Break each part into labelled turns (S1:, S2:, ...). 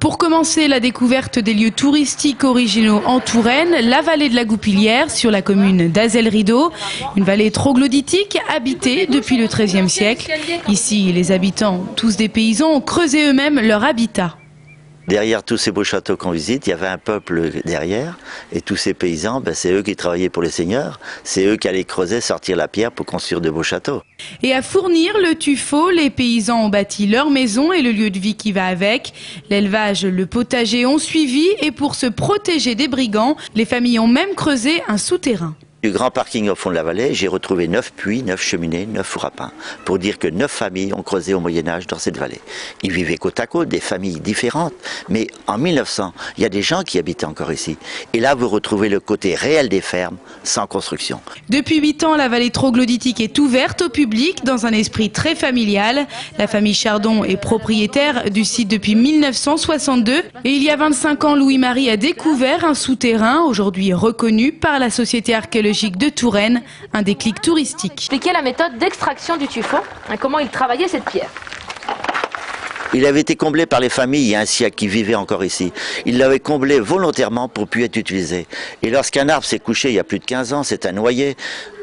S1: Pour commencer la découverte des lieux touristiques originaux en Touraine, la vallée de la Goupillière sur la commune d'Azel-Rideau, une vallée troglodytique habitée depuis le XIIIe siècle. Ici, les habitants, tous des paysans, ont creusé eux-mêmes leur habitat.
S2: Derrière tous ces beaux châteaux qu'on visite, il y avait un peuple derrière, et tous ces paysans, c'est eux qui travaillaient pour les seigneurs, c'est eux qui allaient creuser, sortir la pierre pour construire de beaux châteaux.
S1: Et à Fournir, le tuffeau, les paysans ont bâti leur maison et le lieu de vie qui va avec. L'élevage, le potager ont suivi, et pour se protéger des brigands, les familles ont même creusé un souterrain.
S2: Du grand parking au fond de la vallée, j'ai retrouvé 9 puits, 9 cheminées, 9 fours à pain. Pour dire que 9 familles ont creusé au Moyen-Âge dans cette vallée. Ils vivaient côte à côte, des familles différentes. Mais en 1900, il y a des gens qui habitaient encore ici. Et là, vous retrouvez le côté réel des fermes, sans construction.
S1: Depuis 8 ans, la vallée troglodytique est ouverte au public dans un esprit très familial. La famille Chardon est propriétaire du site depuis 1962. Et il y a 25 ans, Louis-Marie a découvert un souterrain, aujourd'hui reconnu par la Société archéologique de Touraine, un déclic touristique.
S3: Expliquez la méthode d'extraction du tuffeau, comment il travaillait cette pierre.
S2: Il avait été comblé par les familles il y a un siècle qui vivaient encore ici. Il l'avait comblé volontairement pour plus être utilisé. Et lorsqu'un arbre s'est couché il y a plus de 15 ans, c'est un noyer,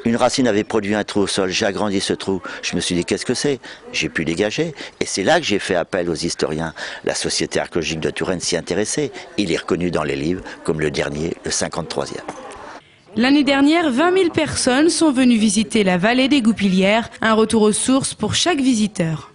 S2: une racine avait produit un trou au sol, j'ai agrandi ce trou. Je me suis dit, qu'est-ce que c'est? J'ai pu dégager. Et c'est là que j'ai fait appel aux historiens. La Société archéologique de Touraine s'y intéressait. Il est reconnu dans les livres comme le dernier, le 53e.
S1: L'année dernière, 20 000 personnes sont venues visiter la vallée des Goupillières. Un retour aux sources pour chaque visiteur.